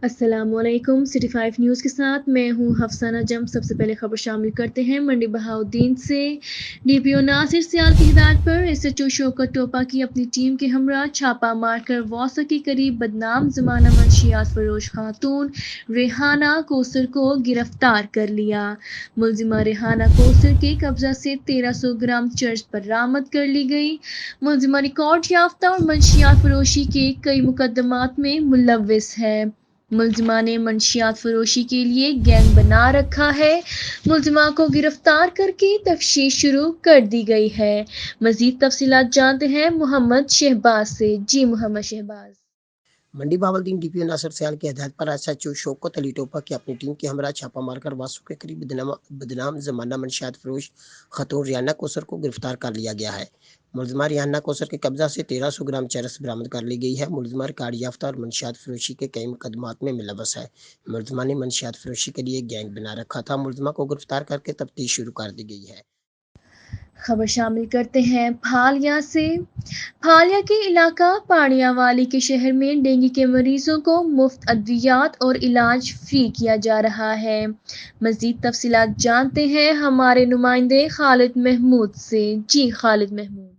अस्सलाम वालेकुम। City 5 news के साथ मैं हूं हफ्सा नजम। सबसे पहले खबर शामिल करते हैं मंडी बहाउद्दीन से। डीपीओ नासिर सियाल की हिदायत पर एसएचओ शौकत टोपा की अपनी टीम के हमरा छापा मारकर वौसा के करीब बदनाम जमाना मंशियात फरोश खातून रेहाना कोसर को गिरफ्तार कर लिया। मुलजिमा रेहाना कोसर के कब्जा से 1300 ग्राम चर्च बरामद कर ली गई। मुलजिमा रिकॉर्ड याफ्ता और मंशियात फरोशी के कई मुकदमात में मुलव्विस है। मुलजिमा ने मंशियात फरोशी के लिए गैंग बना रखा है। मुलजिमा को गिरफ्तार करके तफ्तीश शुरू कर दी गई है। मजीद तफसीलात जानते हैं मोहम्मद शहबाज से। जी मोहम्मद शहबाज। मंडी बहाउद्दीन डीपीओ नासिर सियाल की हिदायत पर एसएचओ शौकत अली टोपा की अपनी टीम के हमरा छापा मारकर वासु के करीब बदनाम जमाना मंशियात फरोश खतून रियाना कोसर को गिरफ्तार कर लिया गया है। मुलजिमा रियाना कोसर के कब्जा से 1300 ग्राम चरस बरामद कर ली गई है। मुलजिमा रिकॉर्ड याफ्ता और मंशियात फरोशी के कई मुकदमात में मुलव्वस है। मुलजिमा ने मंशियात फरोशी के लिए गैंग बना रखा था। मुलजिमा को गिरफ्तार करके तफ्तीश शुरू कर दी गई है। खबर शामिल करते हैं फालिया से। फालिया के इलाका पाड़ियावाली के शहर में डेंगू के मरीजों को मुफ्त अद्वियात और इलाज फ्री किया जा रहा है। मजीद तफसीलात जानते हैं हमारे नुमाइंदे खालिद महमूद से। जी खालिद महमूद।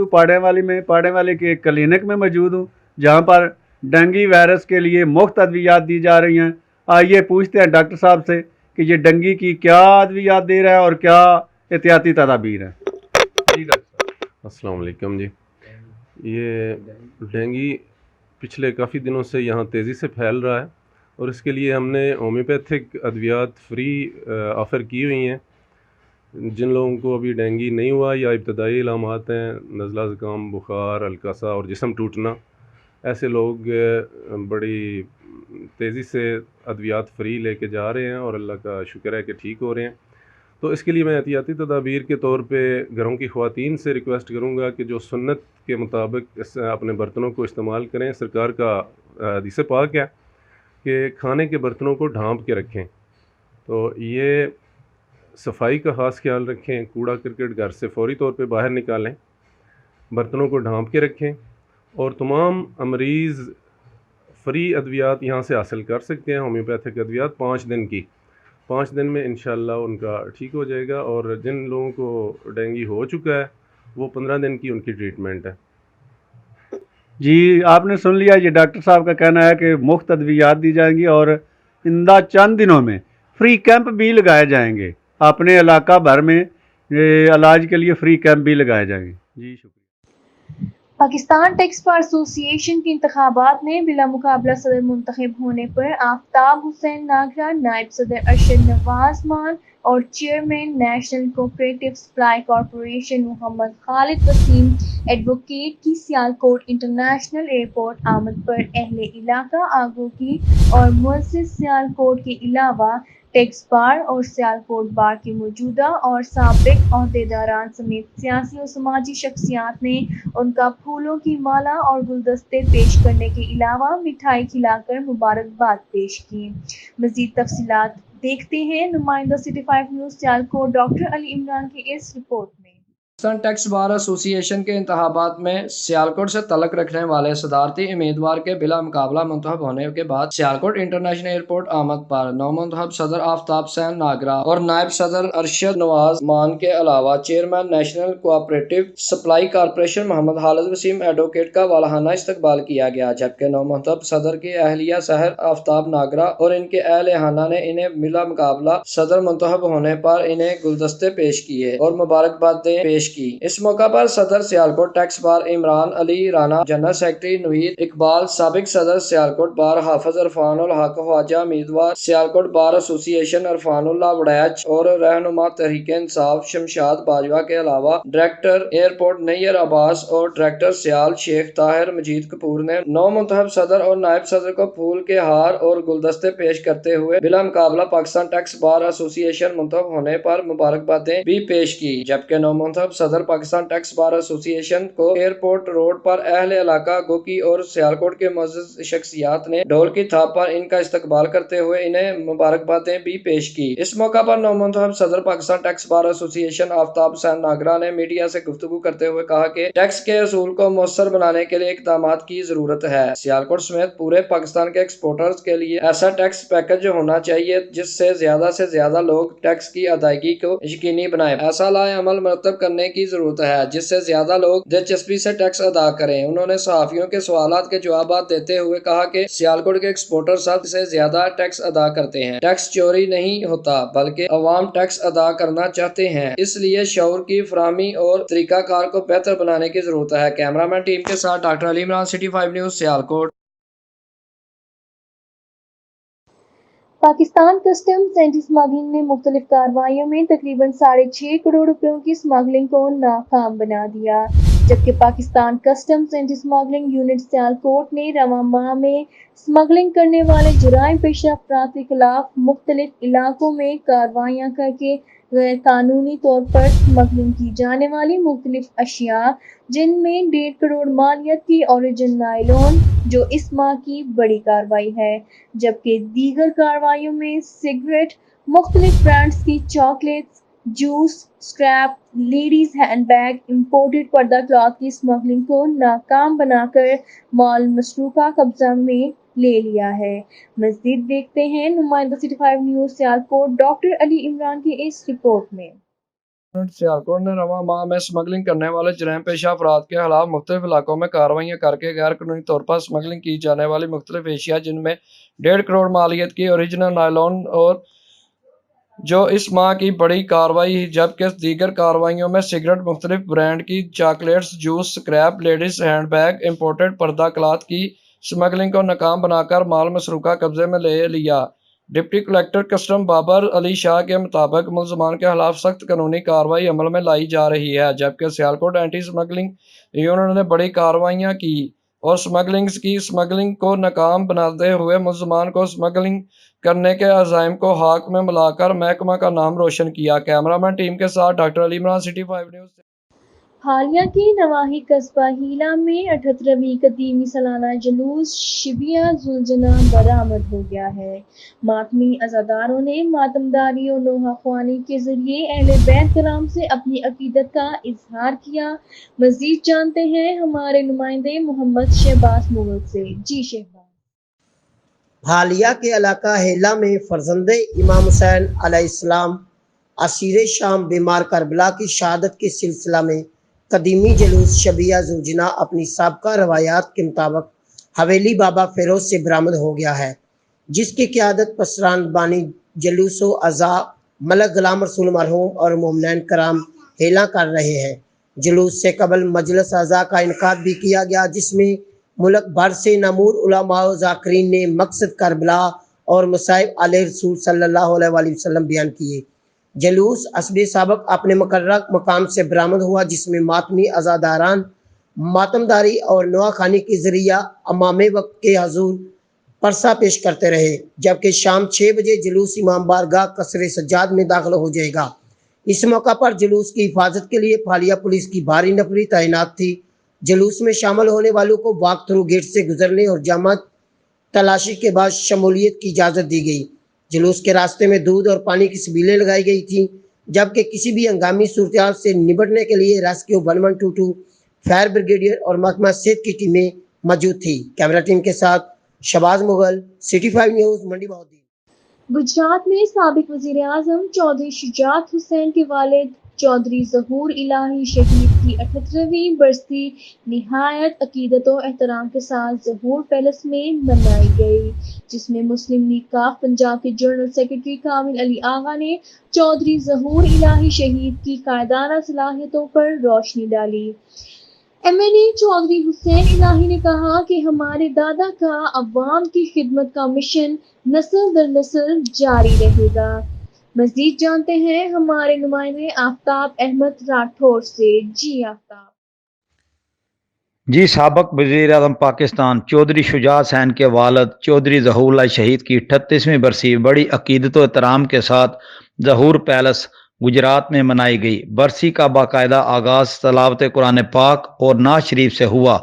पाड़ेवाली के एक क्लिनिक में मौजूद हूँ जहाँ पर डेंगू वायरस के लिए मुफ्त अद्वियात दी जा रही हैं। आइए पूछते हैं डॉक्टर साहब से कि ये डेंगू की क्या अद्वियात दे रहा है और क्या एहतियाती तदाबीर है। जी डॉक्टर साहब। अस्सलाम वालेकुम जी। ये डेंगू पिछले काफ़ी दिनों से यहाँ तेज़ी से फैल रहा है और इसके लिए हमने होम्योपैथिक अद्वियात फ्री ऑफ़र की हुई हैं। जिन लोगों को अभी डेंगू नहीं हुआ या इब्तदाई इलामात हैं, नज़ला ज़ुकाम, बुखार, हल्का सा और जिस्म टूटना, ऐसे लोग बड़ी तेज़ी से अद्वियात फ्री लेके जा रहे हैं और अल्लाह का शुक्र है कि ठीक हो रहे हैं। तो इसके लिए मैं एहतियाती तदाबीर के तौर पे घरों की ख़वातीन से रिक्वेस्ट करूँगा कि जो सुन्नत के मुताबिक अपने बर्तनों को इस्तेमाल करें। सरकार का हदीस पाक है कि खाने के बर्तनों को ढाँप के रखें। तो ये सफाई का ख़ास ख्याल रखें। कूड़ा करकट घर से फौरी तौर पे बाहर निकालें, बर्तनों को ढाँप के रखें और तमाम मरीज़ फ्री अद्वियात यहाँ से हासिल कर सकते हैं। होम्योपैथिक अद्वियात 5 दिन की, 5 दिन में इंशाल्लाह उनका ठीक हो जाएगा। और जिन लोगों को डेंगू हो चुका है वो 15 दिन की उनकी ट्रीटमेंट है। जी आपने सुन लिया, ये डॉक्टर साहब का कहना है कि मुफ्त अद्वियात दी जाएंगी और इंदा चंद दिनों में फ्री कैंप भी लगाए जाएंगे। अपने इलाका भर में इलाज के लिए फ्री कैंप भी लगाए जाएंगे। जी शुक्रिया। पाकिस्तान टैक्स बार एसोसिएशन के इंतखाबात में बिला मुकाबला सदर मुंतखब होने पर आफ्ताब हुसैन नागरा, नायब सदर अरशद नवाज मान और chairman national cooperative supply corporation Mohammad Khalid Waseem advocate की सियालकोट इंटरनेशनल एयरपोर्ट आमद पर अहले इलाका आगो की और मुअस्सिस सियालकोट के अलावा टैक्स बार और सियालकोट बार के मौजूदा और साबिक ओहदेदारान समेत सियासी और समाजी शख्सियात ने उनका फूलों की माला और गुलदस्ते पेश करने के अलावा मिठाई खिलाकर मुबारकबाद पेश की। मजीद तफसीलात देखते हैं नुमाइंदा city 5 news Sialkot doctor Ali Imran की इस रिपोर्ट में। पाकिस्तान टैक्स बार एसोसिएशन के इंतखाबात में सियालकोट से तलक रखने वाले सदारती उम्मीदवार के बिला मुकाबला मुंतखब होने के बाद सियालकोट इंटरनेशनल एयरपोर्ट आमद पर नौमुंतखब सदर आफ्ताब हुसैन नागरा और नायब सदर अरशद नवाज मान के अलावा chairman national cooperative supply corporation Mohammad Khalid Waseem advocate का वालाहाना इस्तकबाल किया गया। जबकि नौमुंतखब सदर की अहलिया सहर आफ्ताब नागरा और इनके अहल खाना ने इन्हें बिला मुकाबला सदर मुंतखब होने पर इन्हें गुलदस्ते पेश किए और मुबारकबादें पेश की। इस मौका पर सदर Sialkot tax bar Imran Ali Rana, general secretary Naveed Iqbal, साबिक सदर सियालकोट बार हाफिज अरफानुल हक ख्वाजा, उम्मीदवार सियालकोट बार एसोसिएशन अरफानुल्लाह वड़ैच और रहनुमा तहरीक इंसाफ शमशाद बाजवा के अलावा डायरेक्टर एयरपोर्ट नैयर अब्बास और डायरेक्टर सियाल शेख ताहिर मजीद कपूर ने नौ मुंतखब सदर और नायब सदर को फूल के हार और गुलदस्ते पेश करते हुए बिला मुकाबला पाकिस्तान टैक्स बार एसोसिएशन मुंतखब होने पर मुबारकबादें भी पेश की। जबकि नौ मुंतखब صدر پاکستان ٹیکس بار ایسوسی ایشن کو ایئرپورٹ روڈ پر اہل علاقہ گوکی اور سیالکوٹ کے معزز شخصیات نے ڈھول کی تھاپ پر ان کا استقبال کرتے ہوئے انہیں مبارکبادیں بھی پیش کی۔ اس موقع پر نومنتخب صدر پاکستان ٹیکس بار ایسوسی ایشن آفتاب حسین ناگرہ نے میڈیا سے گفتگو کرتے ہوئے کہا کہ ٹیکس کے اصول کو مؤثر بنانے کے لیے اقدامات کی ضرورت ہے۔ سیالکوٹ سمیت پورے پاکستان کے ایکسپورٹرز کے لیے ایسا ٹیکس پیکج ہونا چاہیے جس سے زیادہ لوگ ٹیکس کی ادائیگی کو یقینی بنائیں۔ ایسا لائحہ عمل مرتب کرنے کی ضرورت ہے جس سے زیادہ لوگ دلچسپی سے ٹیکس ادا کریں۔ انہوں نے صحافیوں کے سوالات کے جوابات دیتے ہوئے کہا کہ سیالکوٹ کے ایکسپورٹر سب سے زیادہ ٹیکس ادا کرتے ہیں۔ ٹیکس چوری نہیں ہوتا بلکہ عوام ٹیکس ادا کرنا چاہتے ہیں، اس لیے شعور کی فراہمی اور طریقہ کار کو بہتر بنانے کی ضرورت ہے۔ کیمرہ مین ٹیم کے ساتھ doctor Ali Imran, city 5 news, Sialkot. Pakistan customs anti smuggling نے مختلف کارروائیوں میں تقریباً 6.5 کروڑ روپیوں کی اسمگلنگ کو ناکام بنا دیا، جبکہ Pakistan customs anti smuggling unit Sialkot نے رواں ماہ میں اسمگلنگ کرنے والے جرائم پیشہ افراد کے خلاف مختلف علاقوں میں کارروائیاں کر کے غیر قانونی طور پر اسمگلنگ کی جانے والی مختلف اشیاء، جن میں 1.5 کروڑ مالیت کی اوریجن نائلون، جو اس ماہ کی بڑی کارروائی ہے، جبکہ دیگر کارروائیوں میں سگریٹ، مختلف برانڈز کی chocolates, juice, scrap, ladies hand bag, imported پردہ کلاتھ کی اسمگلنگ کو ناکام بنا کر مال مسروقہ قبضہ میں لے لیا ہے۔ مزید دیکھتے ہیں نمائندہ city 5 news Sialkot doctor Ali Imran کی اس رپورٹ میں۔ سیالکوٹ نے رواں ماہ میں اسمگلنگ کرنے والے جرائم پیشہ افراد کے خلاف مختلف علاقوں میں کارروائیاں کر کے غیر قانونی طور پر اسمگلنگ کی جانے والی مختلف اشیاء، جن میں 1.5 کروڑ مالیت کی اوریجنل نائلون، اور جو اس ماہ کی بڑی کارروائی، جبکہ دیگر کارروائیوں میں سگریٹ، مختلف برانڈ کی chocolates, juice, scrap, ladies hand bag, imported پردہ کلاتھ کی اسمگلنگ کو ناکام بنا کر مال مسروقہ قبضے میں لے لیا۔ Deputy collector custom Babar Ali Shah کے مطابق ملزمان کے خلاف سخت قانونی کارروائی عمل میں لائی جا رہی ہے، جبکہ سیالکوٹ اینٹی اسمگلنگ یونٹ نے بڑی کارروائیاں کی اور اسمگلنگ کو ناکام بناتے ہوئے ملزمان کو اسمگلنگ کرنے کے عزائم کو حق میں ملا کر محکمہ کا نام روشن کیا۔ کیمرہ مین ٹیم کے ساتھ doctor Ali Imran, city 5 news. حالیہ کے نواحی قصبہ ہیلا میں 78ویں قدیمی سالانہ جلوس شبیہ ذوالجناح برآمد ہو گیا ہے۔ ماتمی عزاداروں نے ماتمداری اور نوحہ خوانی کے ذریعے اہل بیت کرام سے اپنی عقیدت کا اظہار کیا۔ مزید جانتے ہیں ہمارے نمائندے محمد شہباز مغل سے۔ جی شہباز۔ حالیہ کے علاقہ ہیلا میں فرزند امام حسین علیہ السلام اسیر شام بیمار کربلا کی شہادت کے سلسلہ میں قدیمی جلوس شبیہ ذوالجناح اپنی سابقہ روایات کے مطابق حویلی بابا فیروز سے برآمد ہو گیا ہے، جس کی قیادت پسران بانی جلوس و عزا ملک غلام رسول مرحوم اور مومنین کرام ہیلا کر رہے ہیں۔ جلوس سے قبل مجلس عزا کا انعقاد بھی کیا گیا، جس میں ملک بھر سے نامور علماء و ذاکرین نے مقصد کربلا اور مصائب علیہ رسول صلی اللہ علیہ وآلہ وسلم بیان کیے۔ جلوس حسب سابق اپنے مقررہ مقام سے برآمد ہوا، جس میں ماتمی عزاداران ماتمداری اور نوحہ خوانی کے ذریعہ امام وقت کے حضور پرسہ پیش کرتے رہے، جبکہ شام 6 بجے جلوس امام بارگاہ قصر سجاد میں داخل ہو جائے گا۔ اس موقع پر جلوس کی حفاظت کے لیے فعالیہ پولیس کی بھاری نفری تعینات تھی۔ جلوس میں شامل ہونے والوں کو واک تھرو گیٹ سے گزرنے اور جامع تلاشی کے بعد شمولیت کی اجازت دی گئی۔ جلوس کے راستے میں دودھ اور پانی کی سبیلیں لگائی گئی تھیں، جبکہ کسی بھی ہنگامی صورتحال سے نمٹنے کے لیے ریسکیو 1122 فائر بریگیڈیئر اور محکمہ صحت کی ٹیمیں موجود تھیں۔ کیمرہ ٹیم کے ساتھ شہباز مغل، سٹی 5 نیوز، منڈی بہاؤالدین۔ گجرات میں سابق وزیر اعظم چودھری شجاعت حسین کے والد چودھری ظہور الہی شہید کی 78ویں برسی نہایت عقیدت و احترام کے ساتھ ظہور پیلس میں منائی گئی، جس میں مسلم لیگ کاف پنجاب کے جنرل سیکرٹری کامل علی آغا نے چودھری ظہور الہی شہید کی قائدانہ صلاحیتوں پر روشنی ڈالی۔ ایم این اے چودھری حسین الہی نے کہا کہ ہمارے دادا کا عوام کی خدمت کا مشن نسل در نسل جاری رہے گا۔ مزید جانتے ہیں ہمارے نمائندے آفتاب احمد راٹھور سے۔ جی آفتاب۔ جی، سابق وزیر اعظم پاکستان چودھری شجاعت حسین کے والد چودھری ظہور الہی شہید کی 38ویں برسی بڑی عقیدت و احترام کے ساتھ ظہور پیلس गुजरात में मनाई गई। बरसी का बाकायदा आगाज तलावत कुरान पाक और नाज शरीफ से हुआ।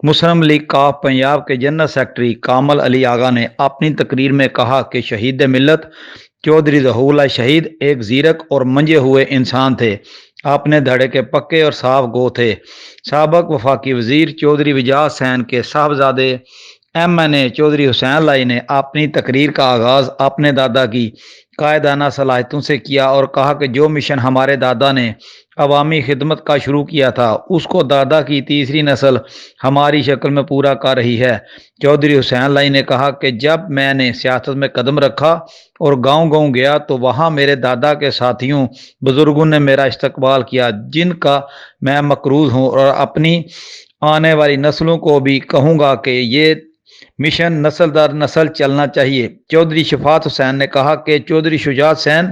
मुस्लिम लीग का पंजाब के जनरल सेक्रेटरी कामल अली आगा ने अपनी तकरीर में कहा कि शहीद मिल्लत चौधरी ज़हूरुल्लाह शहीद एक ज़ीरक और मंजे हुए इंसान थे। अपने धड़े के पक्के और साफ गो थे। साबक वफाकी वजीर चौधरी विजाज सैन के साहबजादे MNA चौधरी हुसैन लाई ने अपनी तकरीर का आगाज़ अपने दादा की कायदाना सलाहियतों से किया और कहा कि जो मिशन हमारे दादा ने अवामी खिदमत का शुरू किया था उसको दादा की तीसरी नस्ल हमारी शक्ल में पूरा कर रही है। चौधरी हुसैन लाई ने कहा कि जब मैंने सियासत में कदम रखा और गांव-गांव गया तो वहां मेरे दादा के साथियों बुजुर्गों ने मेरा इस्तकबाल किया, जिनका मैं मकरूज हूं और अपनी आने वाली नस्लों को भी कहूँगा कि ये मिशन नस्ल दर नस्ल चलना चाहिए। चौधरी शफात हुसैन ने कहा कि चौधरी शुजात सैन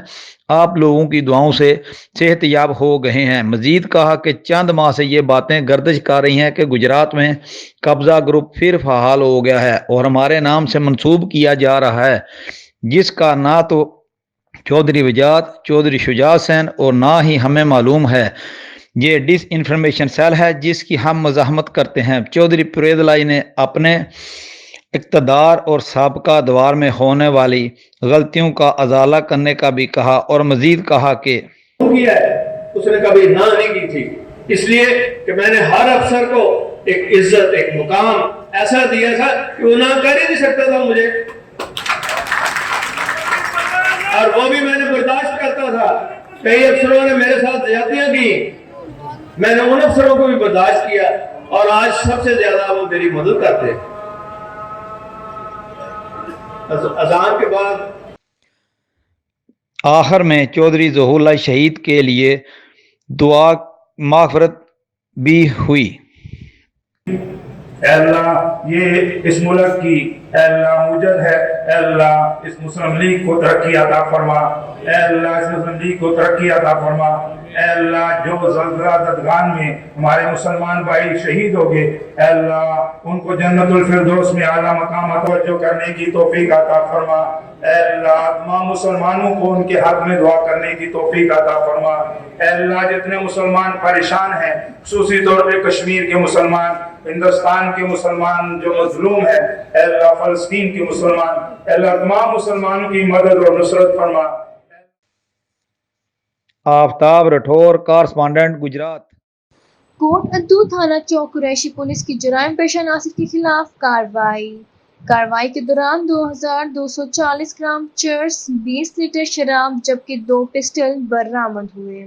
आप लोगों की दुआओं से सेहतयाब हो गए हैं। मजीद कहा कि चंद माह से ये बातें गर्दिश कर रही हैं कि गुजरात में कब्जा ग्रुप फिर फहाल हो गया है और हमारे नाम से मंसूब किया जा रहा है, जिसका ना तो चौधरी विजात चौधरी शुजात सैन और ना ही हमें मालूम है। ये डिस इंफॉर्मेशन सेल है जिसकी हम मज़ाहमत करते हैं। चौधरी परवेज़ लाई ने अपने इक़्तिदार और साबका दौर में होने वाली गलतियों का अजाला करने का भी कहा और मजीद कहा कि किया है उसने कभी ना नहीं की थी, इसलिए कि मैंने हर अफसर को एक इज्जत एक मुकाम ऐसा दिया था कि वो ना कर ही नहीं सकता था मुझे, और वो भी मैंने बर्दाश्त करता था। कई अफसरों ने मेरे साथ ज्यादतियां की, मैंने उन अफसरों को भी बर्दाश्त किया और आज सबसे ज्यादा वो मेरी मदद करते हैं। अजान के बाद आखिर में चौधरी ज़हूरुल्लाह शहीद के लिए दुआ मागफरत भी हुई। अल्लाह ये इस मुल्क की अल्लाह मुजद है, अल्लाह इस मुस्लिम लीग को तरक्की अता फरमा, अल्लाह इस मुस्लिम लीग को तरक्की अता फरमा। अल्लाह जो ज़लज़ला ददगान में हमारे मुसलमान भाई शहीद हो गए, अल्लाह उनको जन्नतुल फिरदौस में आला मकाम तवज्जो करने की तौफीक अता फरमा। अल्लाह तमाम मुसलमानों को उनके हक में दुआ करने की तौफीक अता फरमा। अल्लाह जितने मुसलमान परेशान हैं, खुसूसी तौर पे कश्मीर के मुसलमान, हिंदुस्तान के मुसलमान जो मजलूम है, अल्लाह फ़लस्तीन के मुसलमान, अल्लाह तमाम मुसलमानों की मदद और नुसरत फरमा। आफ्ताब राठौर, कॉरेस्पॉन्डेंट, गुजरात। कोट अद्दू थाना चौक कुरैशी पुलिस की जराइम पेशा नासिर के खिलाफ कार्रवाई के दौरान 2240 ग्राम चर्स, 20 लीटर शराब जबकि 2 पिस्टल बरामद हुए।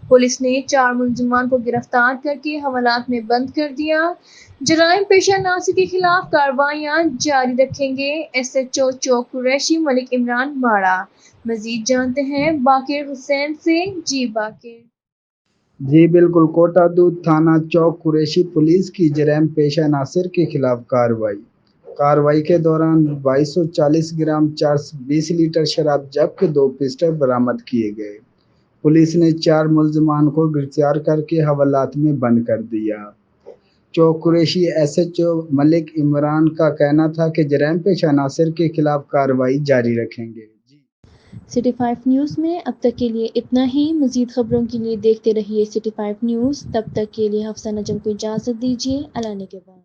पुलिस ने 4 मुलजिमान को गिरफ्तार करके हवालात में बंद कर दिया। जराइम पेशा नासिर के खिलाफ कार्रवाइयां जारी रखेंगे। SHO चौक कुरैशी मलिक इमरान माड़ा। मजीद जानते हैं बाकिर हुसैन से। जी बाकिर। जी बिल्कुल, कोटा दूध थाना चौक कुरैशी पुलिस की जराइम पेशा नासिर के खिलाफ कार्रवाई के दौरान 2240 ग्राम चर्स, 20 लीटर शराब जबकि 2 पिस्टल बरामद किए गए। पुलिस ने 4 मुलजिमान को गिरफ्तार करके हवालात में बंद कर दिया। चौक कुरैशी SHO मलिक इमरान का कहना था कि जराइम पेशा नासिर के खिलाफ कार्रवाई जारी रखेंगे। सिटी 5 न्यूज़ में अब तक के लिए इतना ही। मजीद खबरों के लिए देखते रहिए सिटी 5 न्यूज़। तब तक के लिए हफ्सा नजम को इजाज़त दीजिए। अल्लाह ने के बाद।